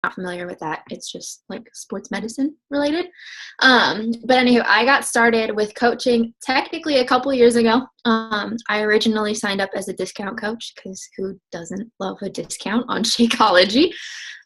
not familiar with that, it's just like sports medicine related. But anywho, I got started with coaching technically a couple years ago. I originally signed up as a discount coach because who doesn't love a discount on Shakeology?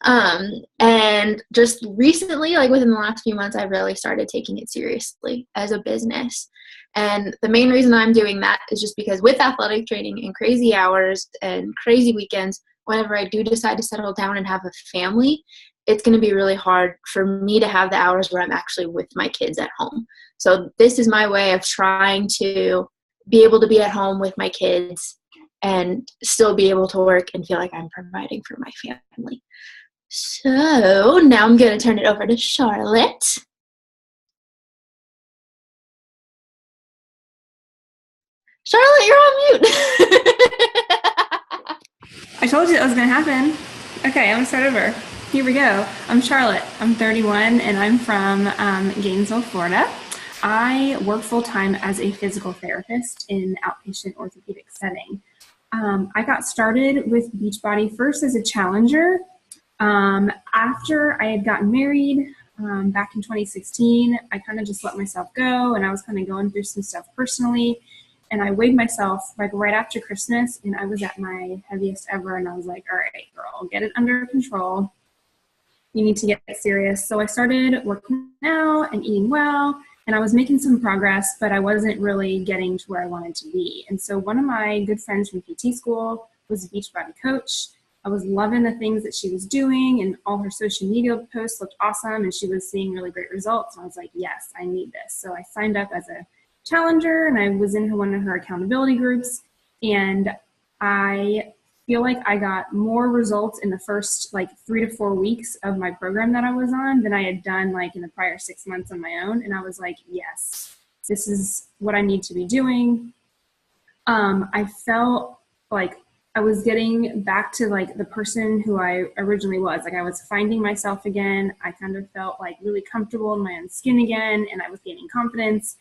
And just recently, like within the last few months, I really started taking it seriously as a business. And the main reason I'm doing that is just because with athletic training and crazy hours and crazy weekends, whenever I do decide to settle down and have a family, it's going to be really hard for me to have the hours where I'm actually with my kids at home. So this is my way of trying to be able to be at home with my kids and still be able to work and feel like I'm providing for my family. So now I'm going to turn it over to Charlotte. Charlotte, you're on mute. I told you that was going to happen. Okay, I'm going to start over. Here we go. I'm Charlotte. I'm 31, and I'm from Gainesville, Florida. I work full-time as a physical therapist in outpatient orthopedic setting. I got started with Beachbody first as a challenger. After I had gotten married back in 2016, I kind of just let myself go, and I was kind of going through some stuff personally. And I weighed myself like right after Christmas, and I was at my heaviest ever. And I was like, all right, girl, get it under control. You need to get serious. So I started working out and eating well, and I was making some progress, but I wasn't really getting to where I wanted to be. And so one of my good friends from PT school was a Beachbody coach. I was loving the things that she was doing, and all her social media posts looked awesome, and she was seeing really great results. And I was like, yes, I need this. So I signed up as a challenger, and I was in one of her accountability groups, and I feel like I got more results in the first like 3 to 4 weeks of my program that I was on than I had done like in the prior 6 months on my own. And I was like, yes, this is what I need to be doing. I felt like I was getting back to like the person who I originally was. Like I was finding myself again. I kind of felt like really comfortable in my own skin again, and I was gaining confidence.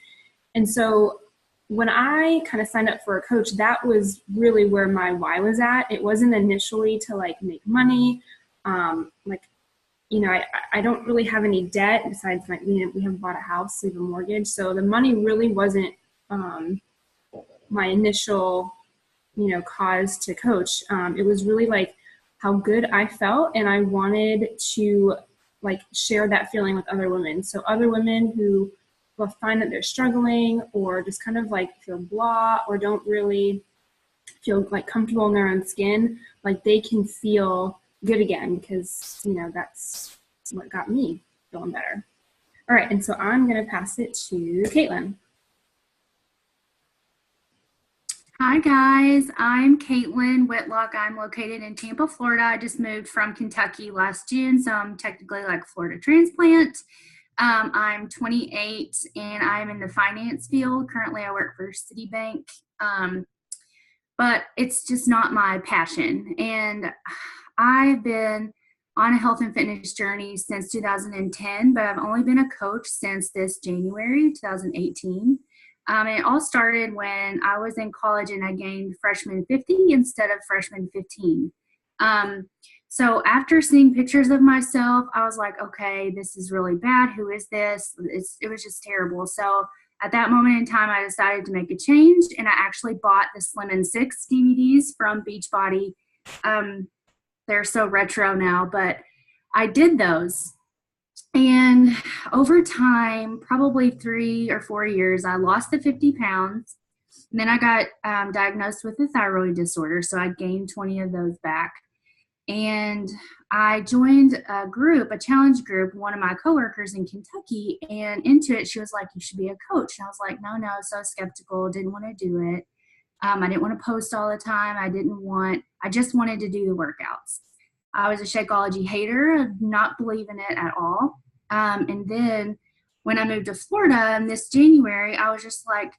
And so when I kind of signed up for a coach, that was really where my why was at. It wasn't initially to like make money. I don't really have any debt besides like, we haven't bought a house, we have a mortgage. So the money really wasn't my initial, cause to coach. It was really like how good I felt, and I wanted to like share that feeling with other women. So other women who will find that they're struggling or just kind of like feel blah or don't really feel like comfortable in their own skin, like they can feel good again, because that's what got me feeling better. All right, and so I'm going to pass it to Caitlin. Hi guys, I'm Caitlin Whitlock. I'm located in Tampa, Florida. I just moved from Kentucky last June, so I'm technically like a Florida transplant. I'm 28 and I'm in the finance field. Currently I work for Citibank, but it's just not my passion. And I've been on a health and fitness journey since 2010, but I've only been a coach since this January, 2018. And it all started when I was in college and I gained freshman 50 instead of freshman 15. So after seeing pictures of myself, I was like, okay, this is really bad. Who is this? It was just terrible. So at that moment in time, I decided to make a change, and I actually bought the Slim and 6 DVDs from Beachbody. They're so retro now, but I did those. And over time, probably 3 or 4 years, I lost the 50 pounds. And then I got diagnosed with a thyroid disorder, so I gained 20 of those back. And I joined a group, a challenge group, one of my coworkers in Kentucky, and into it, she was like, you should be a coach. And I was like, no, so skeptical, didn't want to do it. I didn't want to post all the time. I just wanted to do the workouts. I was a Shakeology hater, not believing it at all. And then when I moved to Florida in this January, I was just like,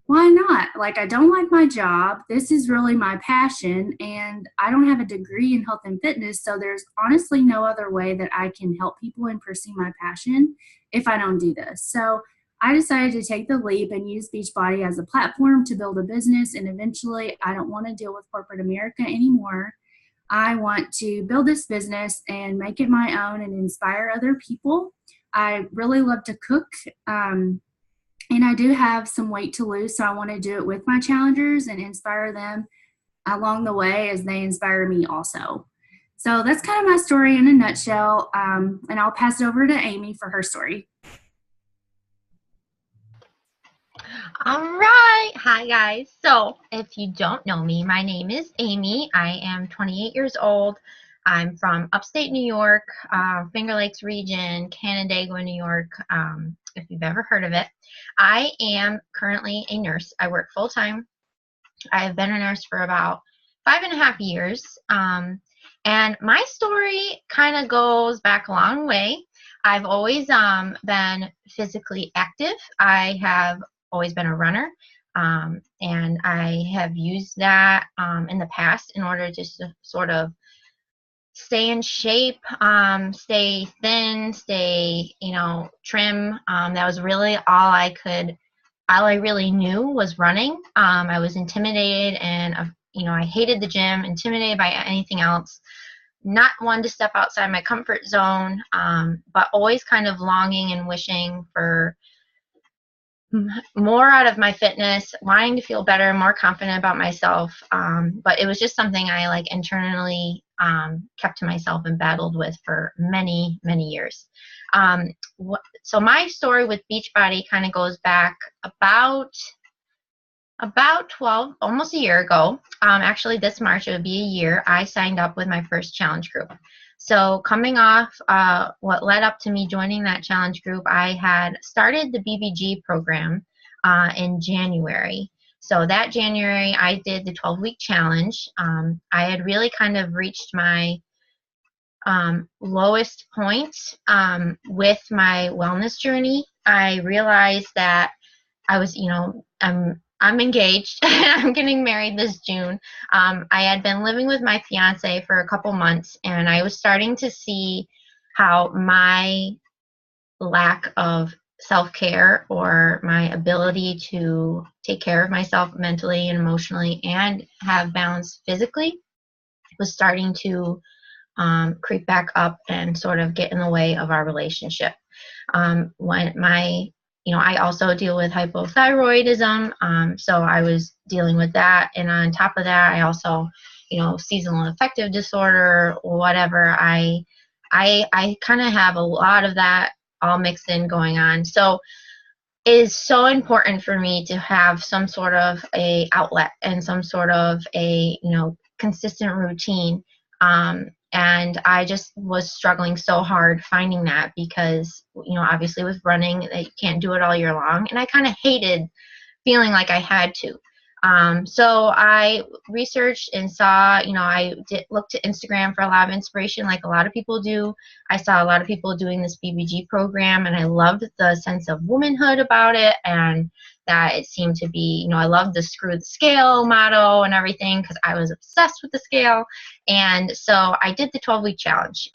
why not? Like, I don't like my job. This is really my passion, and I don't have a degree in health and fitness, so there's honestly no other way that I can help people and pursue my passion if I don't do this. So I decided to take the leap and use Beachbody as a platform to build a business, and eventually I don't want to deal with corporate America anymore. I want to build this business and make it my own and inspire other people. I really love to cook, and I do have some weight to lose, so I want to do it with my challengers and inspire them along the way as they inspire me also. So that's kind of my story in a nutshell, and I'll pass it over to Amy for her story. All right. Hi, guys. So if you don't know me, my name is Amy. I am 28 years old. I'm from upstate New York, Finger Lakes region, Canandaigua, New York, if you've ever heard of it. I am currently a nurse. I work full-time. I've been a nurse for about 5.5 years. And my story kind of goes back a long way. I've always been physically active. I have always been a runner, and I have used that in the past in order to sort of stay in shape, stay thin, stay, trim. That was really all I really knew was running. I was intimidated and, I hated the gym, intimidated by anything else. Not one to step outside my comfort zone, but always kind of longing and wishing for more out of my fitness, wanting to feel better, more confident about myself. But it was just something I internally kept to myself and battled with for many, many years. So my story with Beachbody kind of goes back about 12, almost a year ago. Actually, this March, it would be a year, I signed up with my first challenge group. So coming off what led up to me joining that challenge group, I had started the BBG program in January. So that January, I did the 12-week challenge. I had really kind of reached my lowest point with my wellness journey. I realized that I was, I'm engaged. I'm getting married this June. I had been living with my fiance for a couple months, and I was starting to see how my lack of self-care or my ability to take care of myself mentally and emotionally and have balance physically was starting to creep back up and sort of get in the way of our relationship. I also deal with hypothyroidism, so I was dealing with that. And on top of that, I also, seasonal affective disorder, whatever. I kind of have a lot of that all mixed in going on. So it is so important for me to have some sort of a outlet and some sort of a, consistent routine. And I just was struggling so hard finding that because, obviously with running, you can't do it all year long. And I kind of hated feeling like I had to. So I researched and saw, I looked to Instagram for a lot of inspiration like a lot of people do. I saw a lot of people doing this BBG program, and I loved the sense of womanhood about it, and that it seemed to be, I loved the screw the scale motto and everything because I was obsessed with the scale. And so I did the 12-week challenge.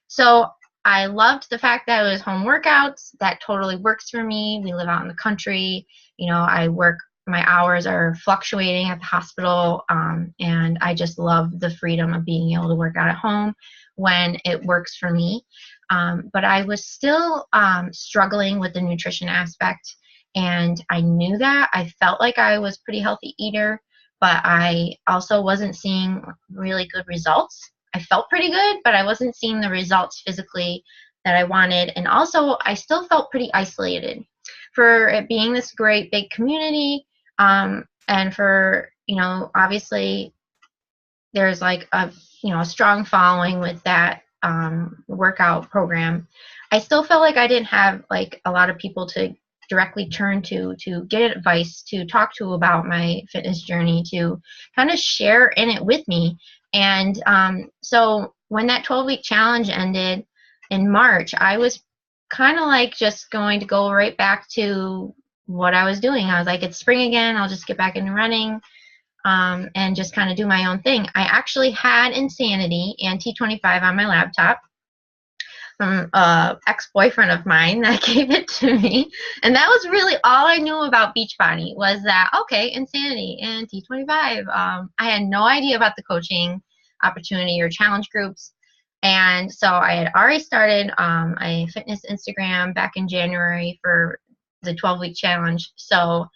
So I loved the fact that it was home workouts. That totally works for me. We live out in the country. My hours are fluctuating at the hospital, and I just love the freedom of being able to work out at home when it works for me. But I was still struggling with the nutrition aspect, and I knew that. I felt like I was a pretty healthy eater, but I also wasn't seeing really good results. I felt pretty good, but I wasn't seeing the results physically that I wanted. And also, I still felt pretty isolated. For it being this great big community, and for, obviously there's a strong following with that workout program, I still felt like I didn't have a lot of people to directly turn to get advice, to talk to about my fitness journey, to kind of share in it with me. And so when that 12-week challenge ended in March, I was kind of just going to go right back to what I was doing. I was like, it's spring again. I'll just get back into running and just kind of do my own thing. I actually had Insanity and T25 on my laptop from an ex-boyfriend of mine that gave it to me. And that was really all I knew about Beachbody was that, okay, Insanity and T25. I had no idea about the coaching. opportunity or challenge groups. And so I had already started a fitness Instagram back in January for the 12-week challenge. So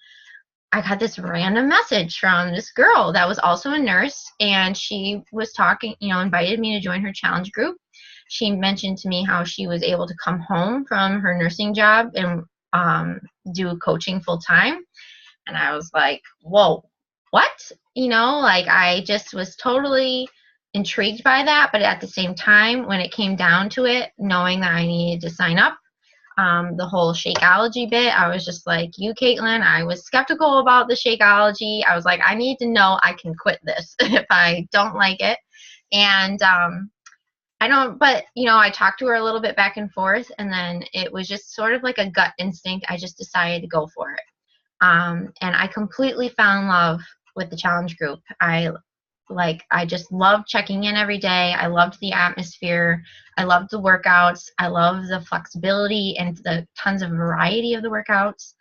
I got this random message from this girl that was also a nurse, and she was talking, invited me to join her challenge group. She mentioned to me how she was able to come home from her nursing job and do coaching full time. And I was like, whoa, what? I just was totally intrigued by that. But at the same time, when it came down to it, knowing that I needed to sign up, the whole Shakeology bit, I was just like, you, Caitlin, I was skeptical about the Shakeology. I was like, I need to know I can quit this if I don't like it. And I talked to her a little bit back and forth, and then it was just sort of like a gut instinct. I just decided to go for it. And I completely fell in love with the challenge group. I just loved checking in every day. I loved the atmosphere. I loved the workouts. I loved the flexibility and the tons of variety of the workouts.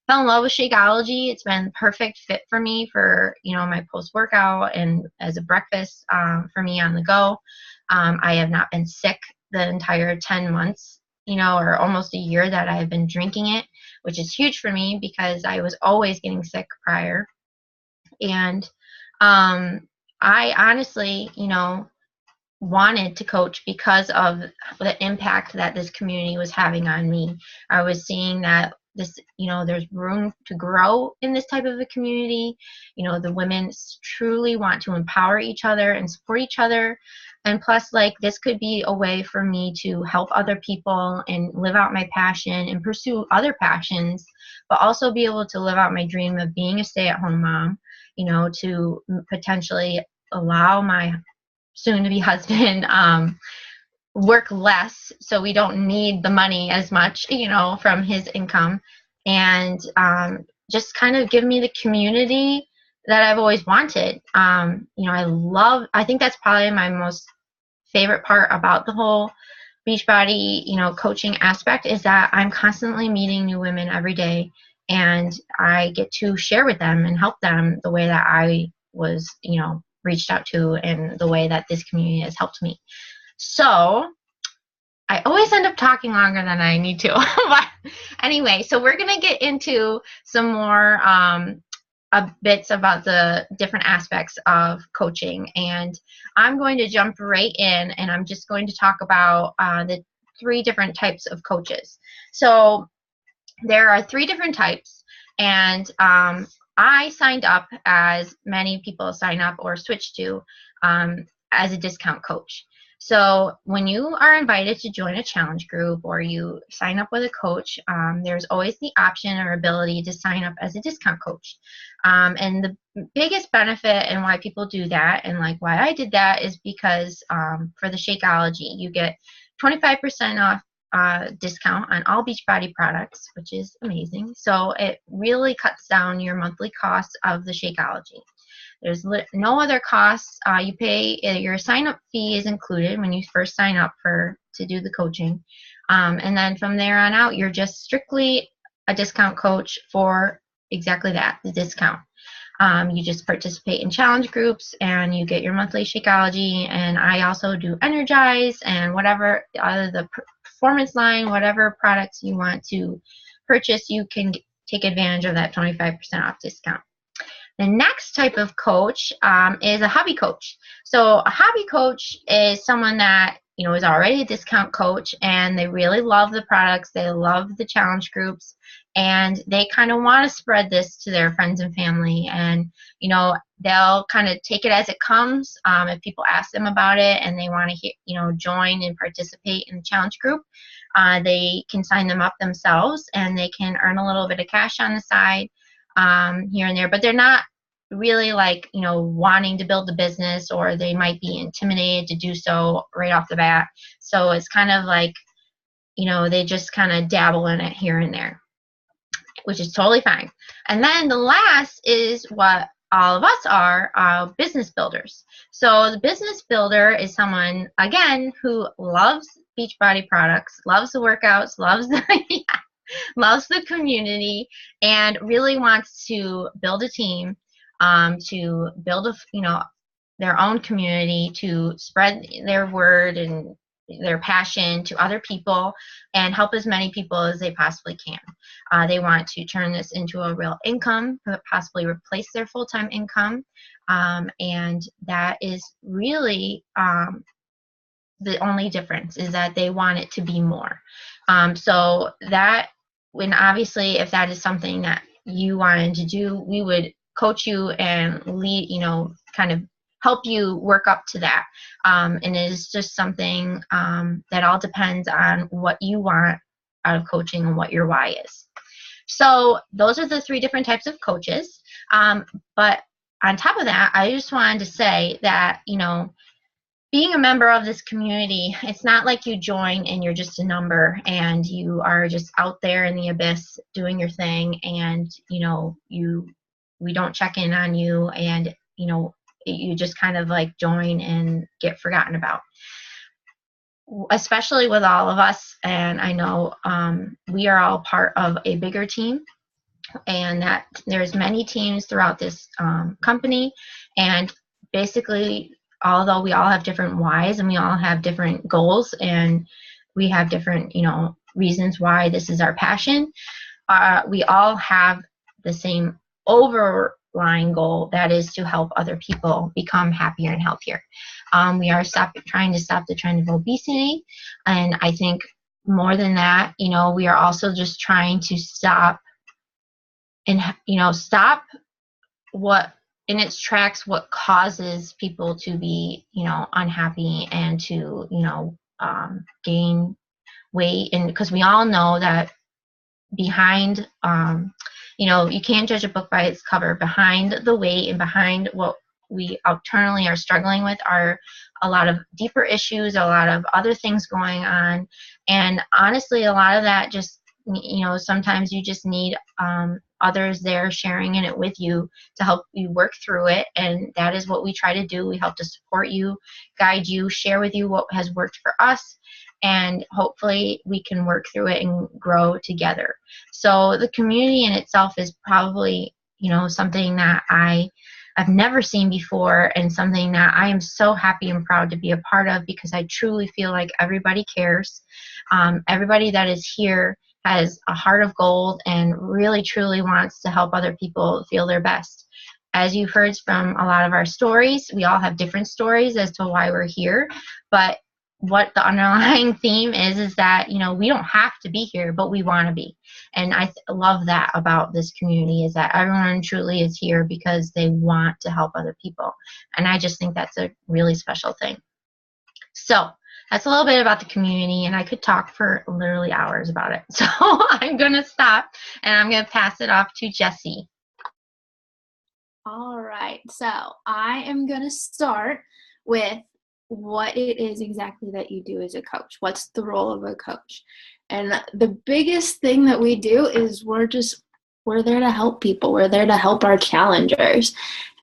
Fell in love with Shakeology. It's been perfect fit for me for, my post-workout and as a breakfast for me on the go. I have not been sick the entire 10 months, or almost a year that I've been drinking it, which is huge for me because I was always getting sick prior. And I honestly, wanted to coach because of the impact that this community was having on me. I was seeing that there's room to grow in this type of a community. The women truly want to empower each other and support each other. And plus, this could be a way for me to help other people and live out my passion and pursue other passions, but also be able to live out my dream of being a stay-at-home mom, to potentially allow my soon-to-be husband work less so we don't need the money as much, from his income, and just kind of give me the community that I've always wanted. I think that's probably my most favorite part about the whole Beachbody, coaching aspect is that I'm constantly meeting new women every day, and I get to share with them and help them the way that I was, reached out to and the way that this community has helped me. So I always end up talking longer than I need to. But anyway, so we're going to get into some more bits about the different aspects of coaching. And I'm going to jump right in, and I'm just going to talk about the 3 different types of coaches. So there are 3 different types, and I signed up, as many people sign up or switch to, as a discount coach. So when you are invited to join a challenge group or you sign up with a coach, there's always the option or ability to sign up as a discount coach. And the biggest benefit and why people do that, and why I did that, is because for the Shakeology, you get 25% off discount on all Beachbody products, which is amazing. So it really cuts down your monthly costs of the Shakeology. There's no other costs. You pay, your sign-up fee is included when you first sign up to do the coaching. And then from there on out, you're just strictly a discount coach for exactly that, the discount. You just participate in challenge groups and you get your monthly Shakeology. And I also do Energize and whatever, either the performance line, whatever products you want to purchase, you can take advantage of that 25% off discount. The next type of coach is a hobby coach. So a hobby coach is someone that is already a discount coach, and they really love the products, they love the challenge groups, and they kind of want to spread this to their friends and family. And they'll kind of take it as it comes. If people ask them about it and they want to join and participate in the challenge group, they can sign them up themselves, and they can earn a little bit of cash on the side. Here and there, but they're not really wanting to build a business, or they might be intimidated to do so right off the bat. So it's kind of they just kind of dabble in it here and there, which is totally fine. And then the last is what all of us are, business builders. So the business builder is someone, again, who loves Beachbody products, loves the workouts, loves the loves the community, and really wants to build a team, to build their own community to spread their word and their passion to other people and help as many people as they possibly can. They want to turn this into a real income, possibly replace their full-time income. And that is really the only difference, is that they want it to be more. So that, when obviously if that is something that you wanted to do, we would coach you and lead, kind of help you work up to that. And it is just something that all depends on what you want out of coaching and what your why is. So those are the 3 different types of coaches. But on top of that, I just wanted to say that, being a member of this community, it's not like you join and you're just a number and you are just out there in the abyss doing your thing, and we don't check in on you, and you just kind of like join and get forgotten about. Especially with all of us, and I know we are all part of a bigger team, and that there's many teams throughout this company, and basically, although we all have different whys and we all have different goals and we have different reasons why this is our passion, we all have the same overlying goal, that is to help other people become happier and healthier. We are trying to stop the trend of obesity, and I think more than that, we are also just trying to stop what in its tracks, what causes people to be unhappy and to gain weight. And because we all know that behind you can't judge a book by its cover. Behind the weight and behind what we internally are struggling with are a lot of deeper issues, a lot of other things going on. And honestly, a lot of that just, sometimes you just need others there sharing in it with you to help you work through it. And that is what we try to do. We help to support you, guide you, share with you what has worked for us, and hopefully we can work through it and grow together. So the community in itself is probably, something that I've never seen before, and something that I am so happy and proud to be a part of, because I truly feel like everybody cares. Everybody that is here has a heart of gold and really truly wants to help other people feel their best. As you've heard from a lot of our stories, we all have different stories as to why we're here, but what the underlying theme is that, we don't have to be here, but we want to be. And I love that about this community, is that everyone truly is here because they want to help other people. And I just think that's a really special thing. So that's a little bit about the community, and I could talk for literally hours about it. So I'm going to stop, and I'm going to pass it off to Jessie. All right. So I am going to start with what it is exactly that you do as a coach. What's the role of a coach? And the biggest thing that we do is we're there to help people. We're there to help our challengers.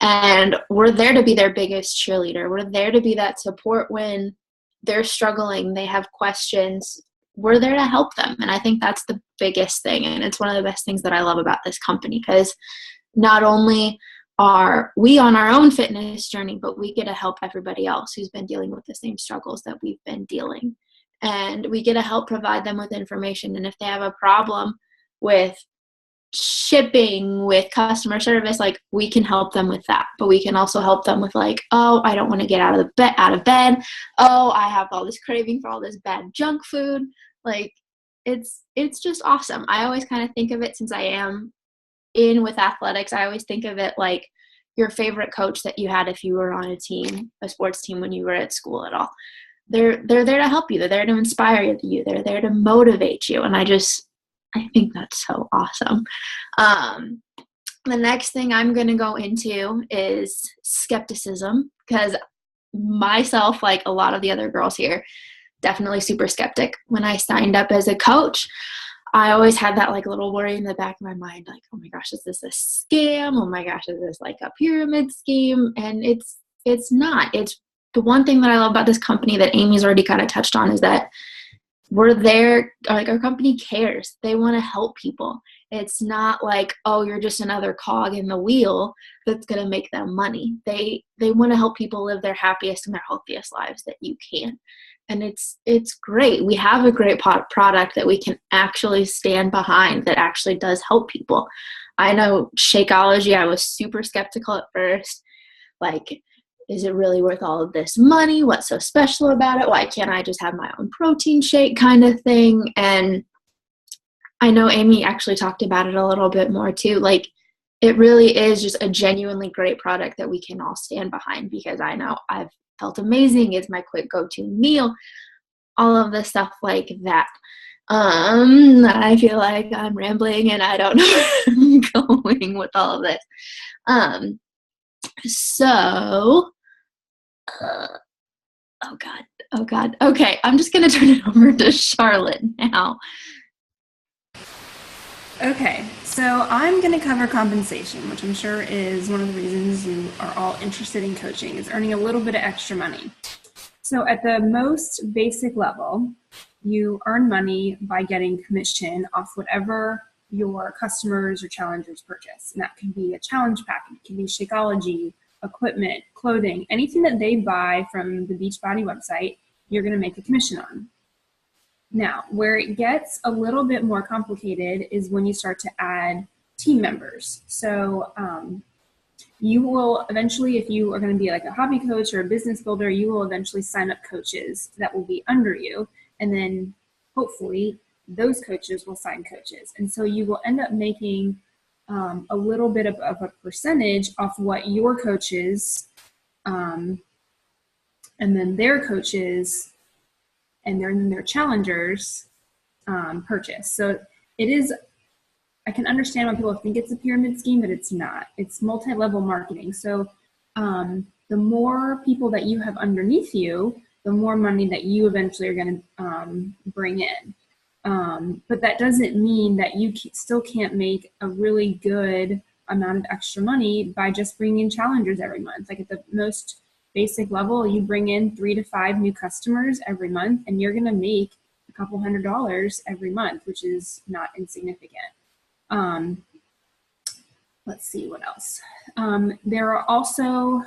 And we're there to be their biggest cheerleader. We're there to be that support when they're struggling, they have questions. We're there to help them. And I think that's the biggest thing. And it's one of the best things that I love about this company, because not only are we on our own fitness journey, but we get to help everybody else who's been dealing with the same struggles that we've been dealing. And we get to help provide them with information. And if they have a problem with shipping, with customer service, like, we can help them with that. But we can also help them with, like, oh, I don't want to get out of bed. Oh, I have all this craving for all this bad junk food. Like, it's just awesome. I always kind of think of it, since I am in with athletics, I always think of it like your favorite coach that you had if you were on a sports team when you were at school at all. They're there to help you. They're there to inspire you. They're there to motivate you. And I think that's so awesome. The next thing I'm going to go into is skepticism, because myself, like a lot of the other girls here, definitely super skeptic. When I signed up as a coach, I always had that like little worry in the back of my mind, like, oh my gosh, is this a scam? Oh my gosh, is this like a pyramid scheme? And it's not. It's the one thing that I love about this company that Amy's already kind of touched on, is that we're there, like, our company cares. They want to help people. It's not like, oh, you're just another cog in the wheel that's going to make them money. They want to help people live their happiest and their healthiest lives that you can. And it's great. We have a great product that we can actually stand behind that actually does help people. I know Shakeology, I was super skeptical at first. Like, is it really worth all of this money? What's so special about it? Why can't I just have my own protein shake kind of thing? And I know Amy actually talked about it a little bit more too. Like, it really is just a genuinely great product that we can all stand behind, because I know I've felt amazing. It's my quick go-to meal, all of the stuff like that. I feel like I'm rambling and I don't know where I'm going with all of this. Oh God. Okay, I'm just going to turn it over to Charlotte now. Okay, so I'm going to cover compensation, which I'm sure is one of the reasons you are all interested in coaching, is earning a little bit of extra money. So at the most basic level, you earn money by getting commission off whatever your customers or challengers purchase. And that can be a challenge package, it can be Shakeology, equipment, clothing, anything that they buy from the Beachbody website, you're going to make a commission on. Now, where it gets a little bit more complicated is when you start to add team members. So you will eventually, if you are going to be like a hobby coach or a business builder, you will eventually sign up coaches that will be under you. And then hopefully those coaches will sign coaches. And so you will end up making a little bit of a percentage off what your coaches and then their coaches and their challengers purchase. So it is, I can understand why people think it's a pyramid scheme, but it's not. It's multi-level marketing. So the more people that you have underneath you, the more money that you eventually are going to bring in. But that doesn't mean that you still can't make a really good amount of extra money by just bringing in challengers every month. Like at the most basic level, you bring in 3 to 5 new customers every month, and you're going to make a couple $100s every month, which is not insignificant. Let's see what else. There are also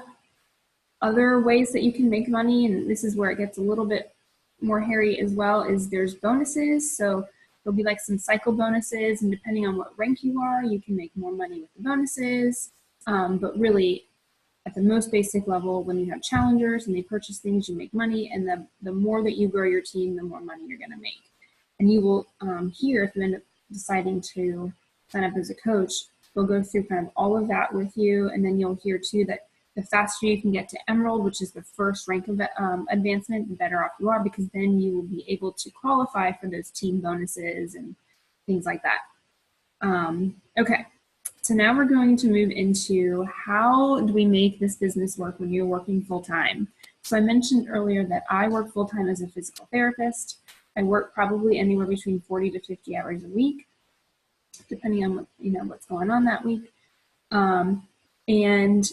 other ways that you can make money, and this is where it gets a little bit more hairy as well, is there's bonuses. So there'll be like some cycle bonuses, and depending on what rank you are, you can make more money with the bonuses. But really, at the most basic level, when you have challengers and they purchase things, you make money, and the more that you grow your team, the more money you're going to make. And you will here, if you end up deciding to sign up as a coach, we'll go through kind of all of that with you, and then you'll hear too that the faster you can get to Emerald, which is the first rank of advancement, the better off you are, because then you will be able to qualify for those team bonuses and things like that. Okay. So now we're going to move into how do we make this business work when you're working full-time. So I mentioned earlier that I work full-time as a physical therapist. I work probably anywhere between 40 to 50 hours a week, depending on what's going on that week. And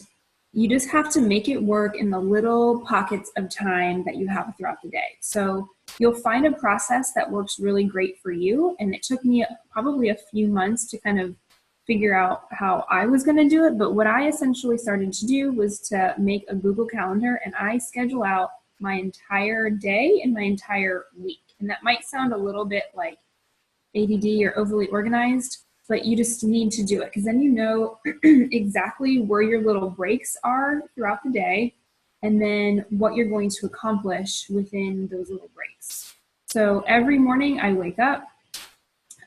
you just have to make it work in the little pockets of time that you have throughout the day. So you'll find a process that works really great for you. And it took me probably a few months to kind of figure out how I was going to do it. But what I essentially started to do was to make a Google Calendar, and I schedule out my entire day and my entire week. And that might sound a little bit like ADD or overly organized, but you just need to do it, because then you know exactly where your little breaks are throughout the day, and then what you're going to accomplish within those little breaks. So every morning I wake up,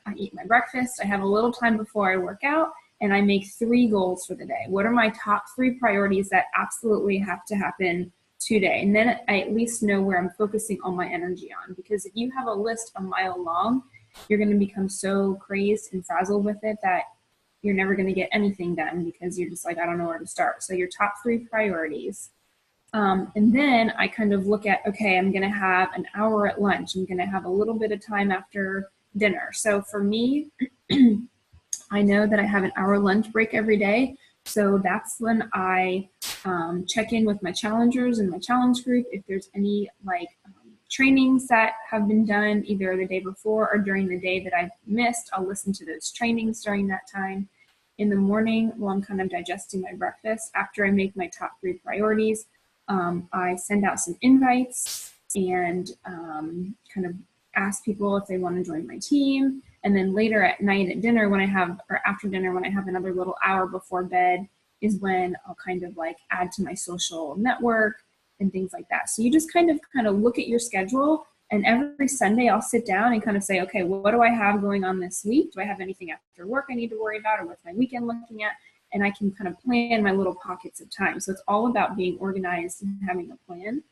I eat my breakfast, I have a little time before I work out, and I make 3 goals for the day. What are my top 3 priorities that absolutely have to happen today? And then I at least know where I'm focusing all my energy on, because if you have a list a mile long, you're going to become so crazed and frazzled with it that you're never going to get anything done, because you're just like, I don't know where to start. So your top 3 priorities. And then I kind of look at, okay, I'm going to have an hour at lunch. I'm going to have a little bit of time after dinner. So for me, I know that I have an hour lunch break every day. So that's when I check in with my challengers and my challenge group if there's any trainings that have been done either the day before or during the day that I've missed. I'll listen to those trainings during that time. In the morning, while I'm kind of digesting my breakfast, after I make my top 3 priorities, I send out some invites and kind of ask people if they want to join my team. And then later at night at dinner or after dinner when I have another little hour before bed is when I'll kind of like add to my social network and things like that. So you just kind of look at your schedule, and every Sunday I'll sit down and kind of say, okay, what do I have going on this week? Do I have anything after work I need to worry about, or what's my weekend looking at? And I can kind of plan my little pockets of time. So it's all about being organized and having a plan.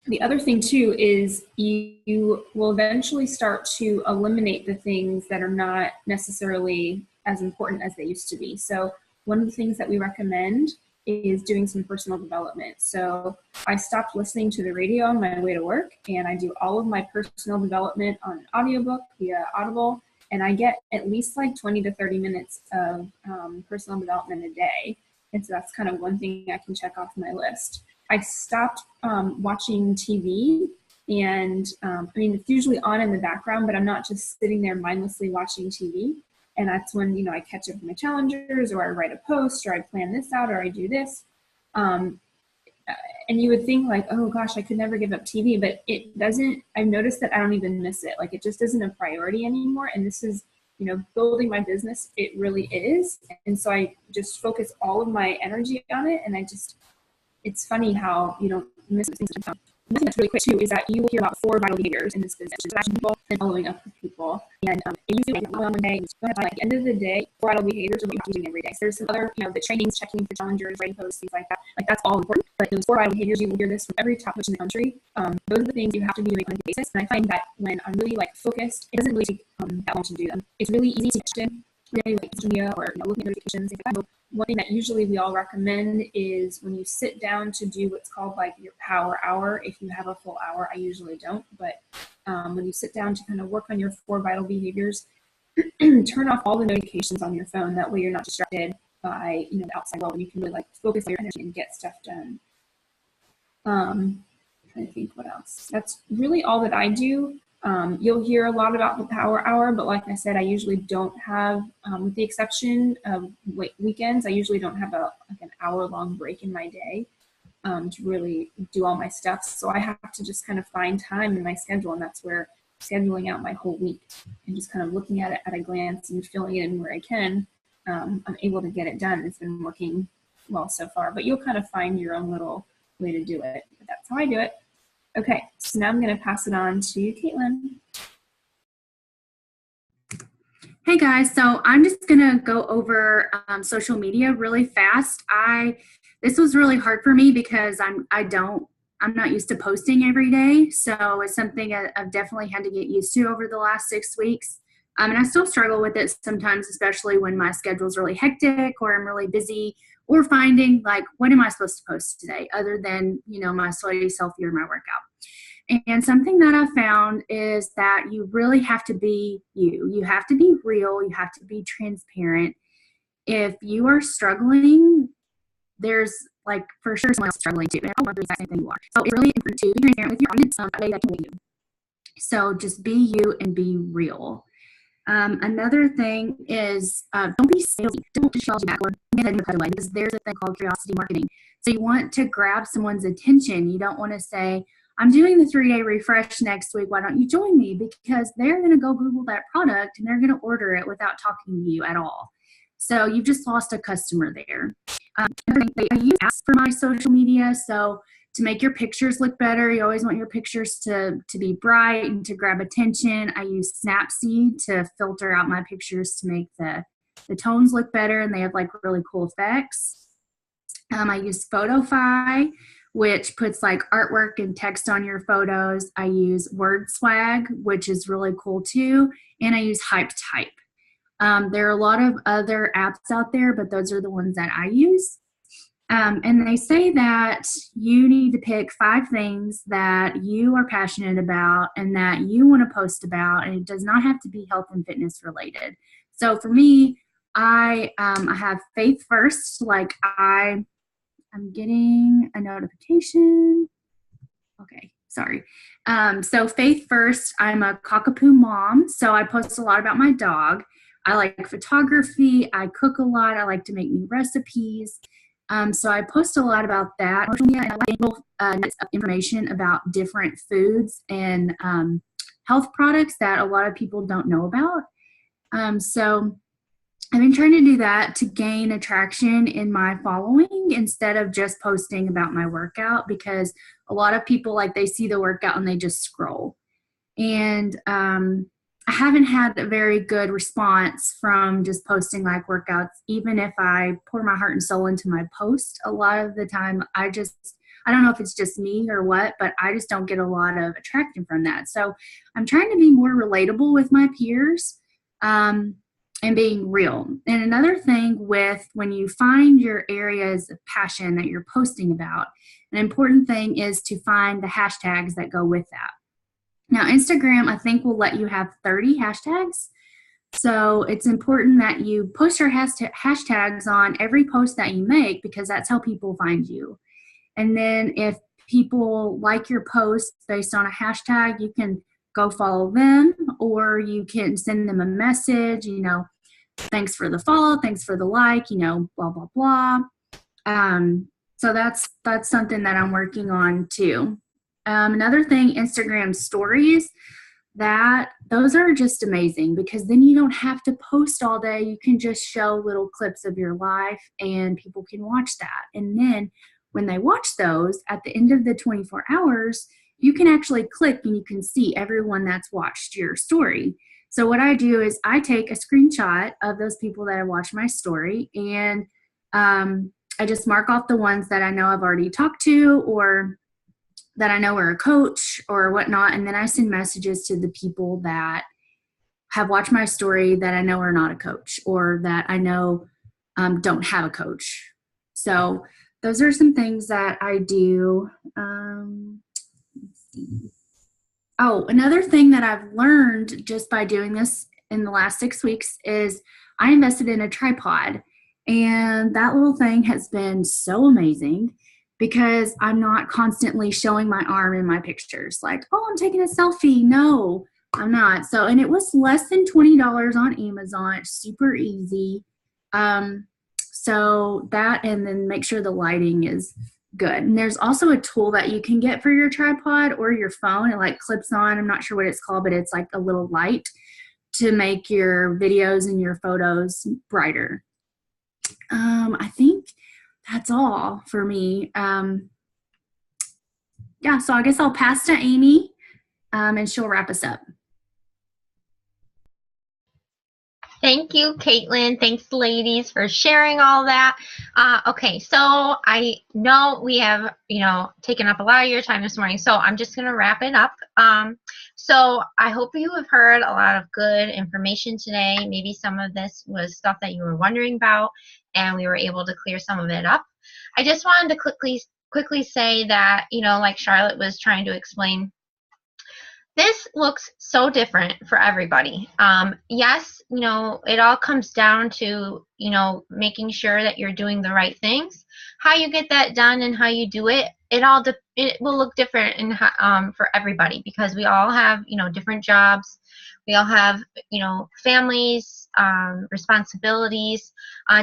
The other thing too is you will eventually start to eliminate the things that are not necessarily as important as they used to be. So one of the things that we recommend is doing some personal development. So I stopped listening to the radio on my way to work, and I do all of my personal development on an audiobook via Audible, and I get at least like 20 to 30 minutes of personal development a day. And so that's kind of one thing I can check off my list. I stopped watching TV, and I mean, it's usually on in the background, but I'm not just sitting there mindlessly watching TV. And that's when, I catch up with my challengers, or I write a post, or I plan this out, or I do this. And you would think like, oh gosh, I could never give up TV, but it doesn't. I've noticed that I don't even miss it. Like, it just isn't a priority anymore. And this is, building my business, it really is. And so I just focus all of my energy on it. And it's funny how you don't miss things. One thing that's really quick too is that you will hear about 4 vital behaviors in this business: attracting people and following up with people. And you feel like one day, but at the end of the day, 4 vital behaviors are what you have to do every day. So there's some other, the trainings, checking for challengers, writing posts, things like that. Like, that's all important. But those 4 vital behaviors, you will hear this from every top coach in the country. Those are the things you have to be doing on a basis. And I find that when I'm really focused, it doesn't really take that long to do them. It's really easy to question, really social media, or looking at notifications, things like that. One thing that usually we all recommend is when you sit down to do what's called your power hour. If you have a full hour, I usually don't, but when you sit down to kind of work on your 4 vital behaviors, turn off all the notifications on your phone. That way you're not distracted by the outside world, and you can really focus on your energy and get stuff done. I'm trying to think what else. That's really all that I do. You'll hear a lot about the power hour, but like I said, I usually don't have, with the exception of weekends, I usually don't have an hour-long break in my day to really do all my stuff. So I have to just kind of find time in my schedule, and that's where scheduling out my whole week and just kind of looking at it at a glance and filling it in where I can, I'm able to get it done. It's been working well so far, but you'll kind of find your own little way to do it. But that's how I do it. Okay, so now I'm going to pass it on to Caitlin. Hey guys, so I'm just going to go over social media really fast. This was really hard for me because I'm not used to posting every day. So it's something I've definitely had to get used to over the last 6 weeks. And I still struggle with it sometimes, especially when my schedule is really hectic or I'm really busy, or finding what am I supposed to post today other than, my sweaty selfie or my workout. And something that I found is that you really have to be you. You have to be real. You have to be transparent. If you are struggling, there's for sure someone else struggling too. And I don't want the exact same thing you are. So it's really important to be transparent with your audience that way that can be you. So just be you and be real. Another thing is don't be salesy. Don't just sell you back or get it away, because there's a thing called curiosity marketing. So you want to grab someone's attention. You don't want to say, I'm doing the 3-day refresh next week. Why don't you join me? Because they're going to go Google that product and they're going to order it without talking to you at all. So you've just lost a customer there. I use apps for my social media. So to make your pictures look better, you always want your pictures to be bright and to grab attention. I use Snapseed to filter out my pictures to make the tones look better, and they have really cool effects. I use Photofy, which puts artwork and text on your photos. I use WordSwag, which is really cool too, and I use HypeType. There are a lot of other apps out there, but those are the ones that I use. And they say that you need to pick 5 things that you are passionate about and that you want to post about, and it does not have to be health and fitness related. So for me, I have faith first. I'm getting a notification. Okay, sorry. So faith first, I'm a cockapoo mom, so I post a lot about my dog. I like photography. I cook a lot. I like to make new recipes. So I post a lot about that. And I like little nuggets of information about different foods and health products that a lot of people don't know about. So I've been trying to do that to gain attraction in my following instead of just posting about my workout, because a lot of people, like, they see the workout and they just scroll. And I haven't had a very good response from just posting like workouts. Even if I pour my heart and soul into my post, a lot of the time I don't know if it's just me or what, but I just don't get a lot of attraction from that. So I'm trying to be more relatable with my peers. And being real. And another thing with when you find your areas of passion that you're posting about, an important thing is to find the hashtags that go with that. Now, Instagram, I think, will let you have 30 hashtags. So it's important that you post your hashtags on every post that you make, because that's how people find you. And then if people like your post based on a hashtag, you can go follow them, or you can send them a message, thanks for the follow, thanks for the like, blah, blah, blah. So that's something that I'm working on too. Another thing, Instagram stories, those are just amazing, because then you don't have to post all day. You can just show little clips of your life and people can watch that. And then when they watch those at the end of the 24 hours, you can actually click and you can see everyone that's watched your story. So what I do is I take a screenshot of those people that have watched my story, and I just mark off the ones that I know I've already talked to, or that I know are a coach or whatnot. And then I send messages to the people that have watched my story that I know are not a coach, or that I know don't have a coach. So those are some things that I do. Let's see. Oh, another thing that I've learned just by doing this in the last 6 weeks is I invested in a tripod. And that little thing has been so amazing, because I'm not constantly showing my arm in my pictures. Like, oh, I'm taking a selfie. No, I'm not. So, and it was less than $20 on Amazon. It's super easy. So that, and then make sure the lighting is good. And there's also a tool that you can get for your tripod or your phone. It like clips on. I'm not sure what it's called, but it's like a little light to make your videos and your photos brighter. I think that's all for me. Yeah, so I guess I'll pass to Amy, and she'll wrap us up. Thank you, Caitlin. Thanks, ladies, for sharing all that. Okay, so I know we have, taken up a lot of your time this morning, so I'm just going to wrap it up. So I hope you have heard a lot of good information today. Maybe some of this was stuff that you were wondering about, and we were able to clear some of it up. I just wanted to quickly say that, like Charlotte was trying to explain, this looks so different for everybody. Yes, it all comes down to, making sure that you're doing the right things. How you get that done and how you do it, it will look different for everybody, because we all have, different jobs. We all have, families, responsibilities,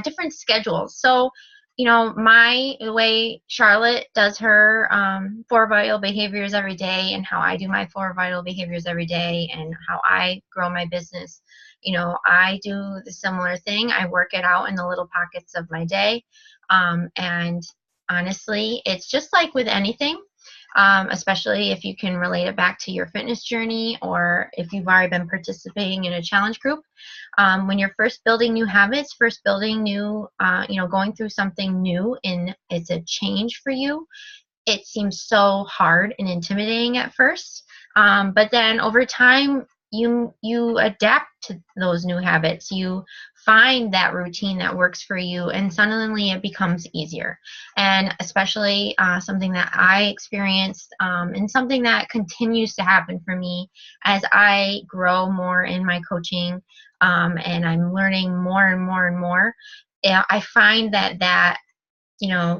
different schedules. So, the way Charlotte does her 4 vital behaviors every day, and how I do my 4 vital behaviors every day, and how I grow my business, I do the similar thing. I work it out in the little pockets of my day. And honestly, it's just like with anything, especially if you can relate it back to your fitness journey, or if you've already been participating in a challenge group. When you're first building new habits, going through something new, and it's a change for you, it seems so hard and intimidating at first. But then over time, you adapt to those new habits. You find that routine that works for you, and suddenly it becomes easier. And especially something that I experienced, and something that continues to happen for me as I grow more in my coaching, and I'm learning more and more and more. I find that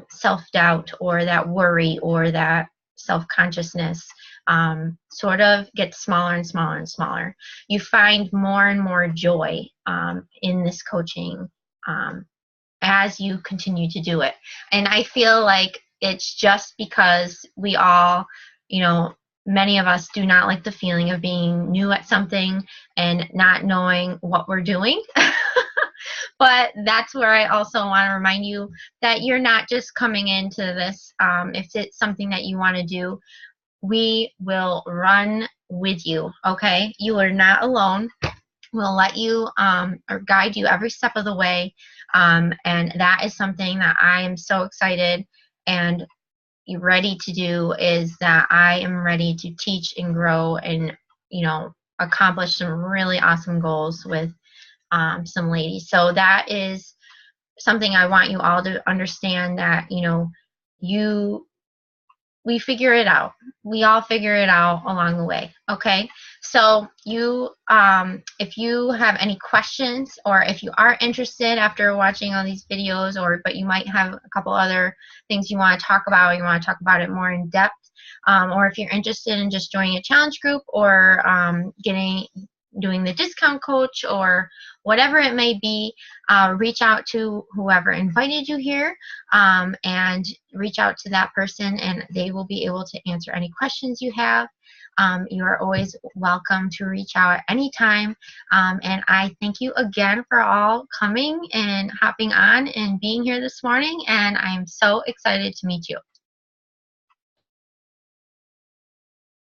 self-doubt, or that worry, or that self-consciousness sort of gets smaller and smaller and smaller. You find more and more joy in this coaching as you continue to do it. And I feel like it's just because we all, many of us do not like the feeling of being new at something and not knowing what we're doing. But that's where I also want to remind you that you're not just coming into this. If it's something that you want to do, we will run with you, okay? You are not alone. We'll let you or guide you every step of the way. And that is something that I am so excited and ready to do, is that I am ready to teach and grow and, accomplish some really awesome goals with some ladies. So that is something I want you all to understand, that, we figure it out. We all figure it out along the way. Okay. So if you have any questions, or if you are interested after watching all these videos, but you might have a couple other things you want to talk about, you want to talk about it more in depth, or if you're interested in just joining a challenge group, or doing the discount coach, or whatever it may be, reach out to whoever invited you here, and reach out to that person, and they will be able to answer any questions you have. You are always welcome to reach out at any time. And I thank you again for all coming and hopping on and being here this morning, and I'm so excited to meet you.